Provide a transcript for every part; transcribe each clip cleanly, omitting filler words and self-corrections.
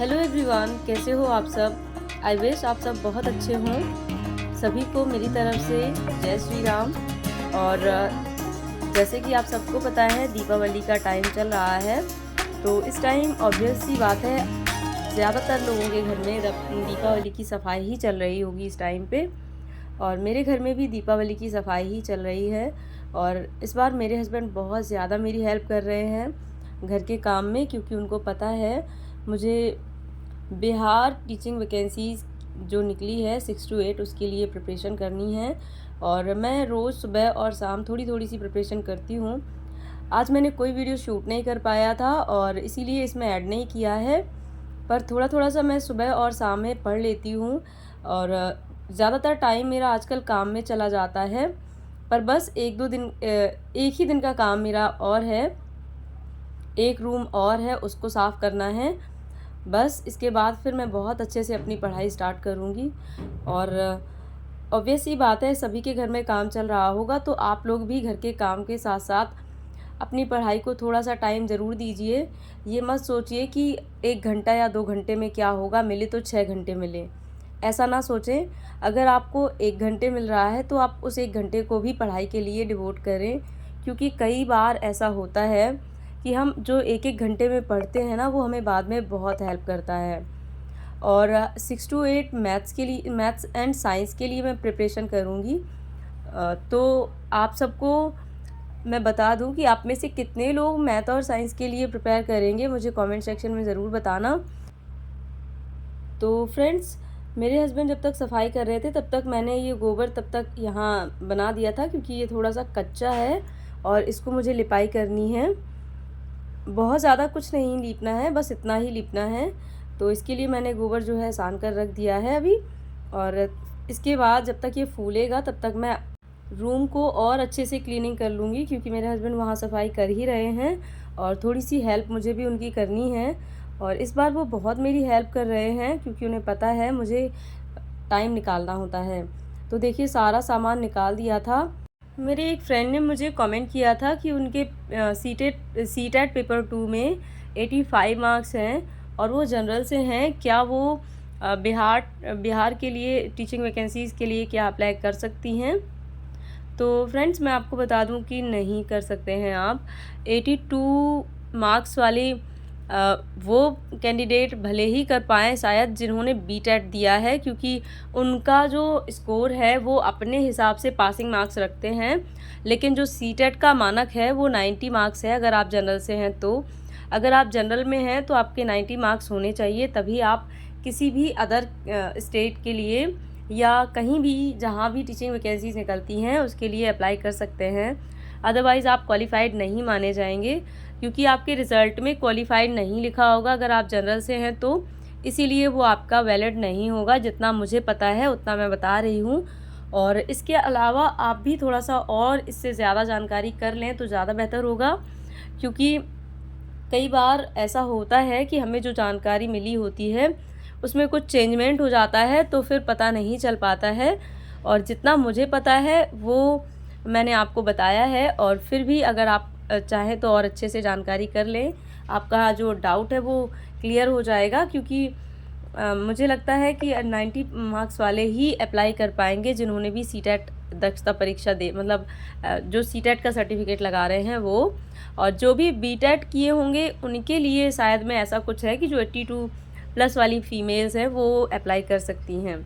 Hello everyone, कैसे हो आप सब। आई विश आप सब बहुत अच्छे हों। सभी को मेरी तरफ से जय श्री राम। और जैसे कि आप सबको पता है दीपावली का टाइम चल रहा है, तो इस टाइम ऑब्वियस सी बात है ज़्यादातर लोगों के घर में दीपावली की सफाई ही चल रही होगी इस टाइम पे। और मेरे घर में भी दीपावली की सफाई ही चल रही है। और इस बार मेरे हस्बैंड बहुत ज़्यादा मेरी हेल्प कर रहे हैं घर के काम में, क्योंकि उनको पता है मुझे बिहार टीचिंग वैकेंसीज़ जो निकली है 6 to 8 उसके लिए प्रिपरेशन करनी है। और मैं रोज़ सुबह और शाम थोड़ी थोड़ी सी प्रिपरेशन करती हूँ। आज मैंने कोई वीडियो शूट नहीं कर पाया था और इसीलिए इसमें ऐड नहीं किया है, पर थोड़ा थोड़ा सा मैं सुबह और शाम में पढ़ लेती हूँ। और ज़्यादातर टाइम मेरा आजकल काम में चला जाता है, पर बस एक ही दिन का काम मेरा और है। एक रूम और है, उसको साफ़ करना है बस। इसके बाद फिर मैं बहुत अच्छे से अपनी पढ़ाई स्टार्ट करूँगी। और ऑब्वियस ही बात है सभी के घर में काम चल रहा होगा, तो आप लोग भी घर के काम के साथ साथ अपनी पढ़ाई को थोड़ा सा टाइम ज़रूर दीजिए। ये मत सोचिए कि 1 घंटा या 2 घंटे में क्या होगा, मिले तो 6 घंटे मिले, ऐसा ना सोचें। अगर आपको 1 घंटे मिल रहा है तो आप उस 1 घंटे को भी पढ़ाई के लिए डिवोट करें, क्योंकि कई बार ऐसा होता है कि हम जो 1-1 घंटे में पढ़ते हैं ना, वो हमें बाद में बहुत हेल्प करता है। और 6 to 8 मैथ्स एंड साइंस के लिए मैं प्रिपरेशन करूँगी। तो आप सबको मैं बता दूं कि आप में से कितने लोग मैथ और साइंस के लिए प्रिपेयर करेंगे, मुझे कमेंट सेक्शन में ज़रूर बताना। तो फ्रेंड्स, मेरे हस्बैंड जब तक सफाई कर रहे थे तब तक मैंने ये गोबर तब तक यहाँ बना दिया था, क्योंकि ये थोड़ा सा कच्चा है और इसको मुझे लिपाई करनी है। बहुत ज़्यादा कुछ नहीं लीपना है, बस इतना ही लीपना है। तो इसके लिए मैंने गोबर जो है सान कर रख दिया है अभी। और इसके बाद जब तक ये फूलेगा तब तक मैं रूम को और अच्छे से क्लीनिंग कर लूँगी, क्योंकि मेरे हस्बैंड वहाँ सफाई कर ही रहे हैं और थोड़ी सी हेल्प मुझे भी उनकी करनी है। और इस बार वो बहुत मेरी हेल्प कर रहे हैं, क्योंकि उन्हें पता है मुझे टाइम निकालना होता है। तो देखिए सारा सामान निकाल दिया था। मेरे एक फ्रेंड ने मुझे कमेंट किया था कि उनके सीटेट पेपर 2 में 85 मार्क्स हैं और वो जनरल से हैं। क्या वो बिहार के लिए टीचिंग वैकेंसीज़ के लिए क्या अप्लाई कर सकती हैं? तो फ्रेंड्स, मैं आपको बता दूं कि नहीं कर सकते हैं आप। 82 मार्क्स वाली वो कैंडिडेट भले ही कर पाएँ शायद जिन्होंने बीटेट दिया है, क्योंकि उनका जो स्कोर है वो अपने हिसाब से पासिंग मार्क्स रखते हैं। लेकिन जो सीटेट का मानक है वो 90 मार्क्स है अगर आप जनरल से हैं तो। अगर आप जनरल में हैं तो आपके 90 मार्क्स होने चाहिए, तभी आप किसी भी अदर स्टेट के लिए या कहीं भी जहाँ भी टीचिंग वैकेंसीज निकलती हैं उसके लिए अप्लाई कर सकते हैं। अदरवाइज़ आप क्वालिफ़ाइड नहीं माने जाएंगे, क्योंकि आपके रिज़ल्ट में क्वालिफ़ाइड नहीं लिखा होगा अगर आप जनरल से हैं तो, इसीलिए वो आपका वैलिड नहीं होगा। जितना मुझे पता है उतना मैं बता रही हूँ। और इसके अलावा आप भी थोड़ा सा और इससे ज़्यादा जानकारी कर लें तो ज़्यादा बेहतर होगा, क्योंकि कई बार ऐसा होता है कि हमें जो जानकारी मिली होती है उसमें कुछ चेंजमेंट हो जाता है, तो फिर पता नहीं चल पाता है। और जितना मुझे पता है वो मैंने आपको बताया है। और फिर भी अगर आप चाहें तो और अच्छे से जानकारी कर लें, आपका जो डाउट है वो क्लियर हो जाएगा। क्योंकि मुझे लगता है कि 90 मार्क्स वाले ही अप्लाई कर पाएंगे जिन्होंने भी सीटेट दक्षता परीक्षा मतलब जो सीटेट का सर्टिफिकेट लगा रहे हैं वो। और जो भी बीटेट किए होंगे उनके लिए शायद में ऐसा कुछ है कि जो 82 प्लस वाली फ़ीमेल्स हैं वो अप्लाई कर सकती हैं,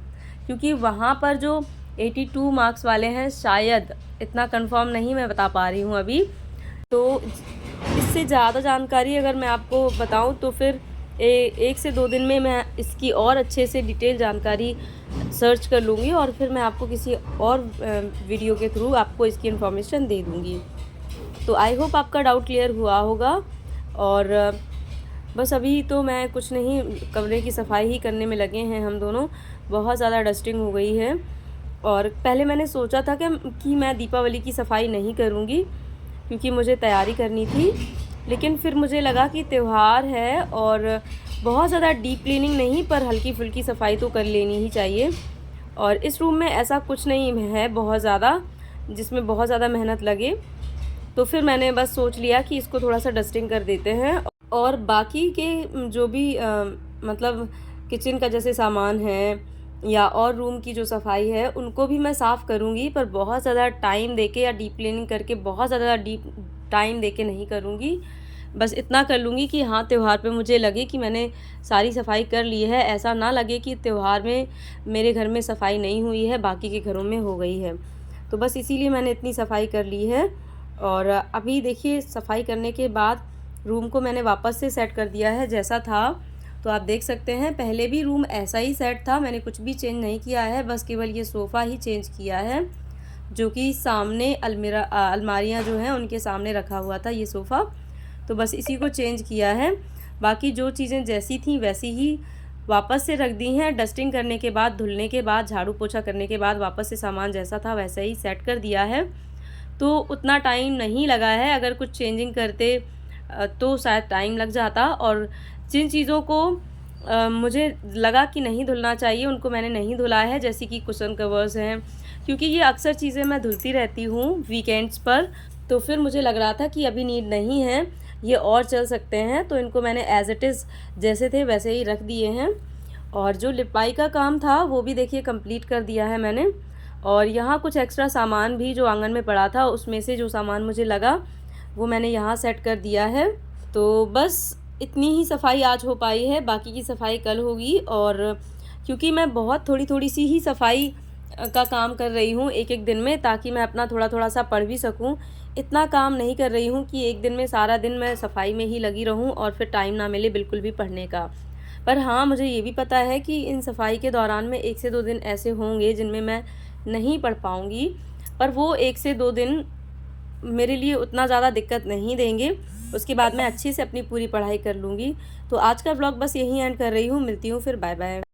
क्योंकि वहाँ पर जो 82 मार्क्स वाले हैं, शायद इतना कंफर्म नहीं मैं बता पा रही हूँ अभी। तो इससे ज़्यादा जानकारी अगर मैं आपको बताऊँ तो फिर 1 से 2 दिन में मैं इसकी और अच्छे से डिटेल जानकारी सर्च कर लूँगी और फिर मैं आपको किसी और वीडियो के थ्रू आपको इसकी इन्फॉर्मेशन दे दूँगी। तो आई होप आपका डाउट क्लियर हुआ होगा। और बस अभी तो मैं कुछ नहीं, कमरे की सफाई ही करने में लगे हैं हम दोनों। बहुत ज़्यादा डस्टिंग हो गई है। और पहले मैंने सोचा था कि मैं दीपावली की सफाई नहीं करूँगी, क्योंकि मुझे तैयारी करनी थी। लेकिन फिर मुझे लगा कि त्यौहार है और बहुत ज़्यादा डीप क्लीनिंग नहीं, पर हल्की फुल्की सफाई तो कर लेनी ही चाहिए। और इस रूम में ऐसा कुछ नहीं है बहुत ज़्यादा जिसमें बहुत ज़्यादा मेहनत लगे, तो फिर मैंने बस सोच लिया कि इसको थोड़ा सा डस्टिंग कर देते हैं। और बाकी के जो भी मतलब किचन का जैसे सामान है या और रूम की जो सफाई है उनको भी मैं साफ़ करूँगी, पर बहुत ज़्यादा टाइम देके या डीप क्लीनिंग करके बहुत ज़्यादा डीप टाइम देके नहीं करूँगी। बस इतना कर लूँगी कि हाँ, त्योहार पे मुझे लगे कि मैंने सारी सफाई कर ली है, ऐसा ना लगे कि त्योहार में मेरे घर में सफाई नहीं हुई है, बाकी के घरों में हो गई है। तो बस इसीलिए मैंने इतनी सफाई कर ली है। और अभी देखिए सफाई करने के बाद रूम को मैंने वापस से सेट कर दिया है जैसा था। तो आप देख सकते हैं पहले भी रूम ऐसा ही सेट था, मैंने कुछ भी चेंज नहीं किया है, बस केवल ये सोफ़ा ही चेंज किया है, जो कि सामने अलमारियाँ जो हैं उनके सामने रखा हुआ था ये सोफ़ा। तो बस इसी को चेंज किया है, बाकी जो चीज़ें जैसी थी वैसी ही वापस से रख दी हैं। डस्टिंग करने के बाद, धुलने के बाद, झाड़ू पोछा करने के बाद वापस से सामान जैसा था वैसा ही सेट कर दिया है। तो उतना टाइम नहीं लगा है, अगर कुछ चेंजिंग करते तो शायद टाइम लग जाता। और जिन चीज़ों को मुझे लगा कि नहीं धुलना चाहिए उनको मैंने नहीं धुला है, जैसे कि कुशन कवर्स हैं, क्योंकि ये अक्सर चीज़ें मैं धुलती रहती हूँ वीकेंड्स पर। तो फिर मुझे लग रहा था कि अभी नीड नहीं है, ये और चल सकते हैं, तो इनको मैंने एज़ इट इज़ जैसे थे वैसे ही रख दिए हैं। और जो लिपाई का काम था वो भी देखिए कंप्लीट कर दिया है मैंने। और यहाँ कुछ एक्स्ट्रा सामान भी जो आंगन में पड़ा था उसमें से जो सामान मुझे लगा वो मैंने यहाँ सेट कर दिया है। तो बस इतनी ही सफाई आज हो पाई है, बाकी की सफाई कल होगी। और क्योंकि मैं बहुत थोड़ी सी ही सफाई का काम कर रही हूँ एक दिन में, ताकि मैं अपना थोड़ा सा पढ़ भी सकूँ, इतना काम नहीं कर रही हूँ कि एक दिन में सारा दिन मैं सफाई में ही लगी रहूँ और फिर टाइम ना मिले बिल्कुल भी पढ़ने का। पर हाँ, मुझे ये भी पता है कि इन सफाई के दौरान में 1 से 2 दिन ऐसे होंगे जिनमें मैं नहीं पढ़ पाऊँगी, पर वो 1 से 2 दिन मेरे लिए उतना ज़्यादा दिक्कत नहीं देंगे। उसके बाद मैं अच्छे से अपनी पूरी पढ़ाई कर लूँगी। तो आज का व्लॉग बस यहीं एंड कर रही हूँ, मिलती हूँ फिर, बाय बाय।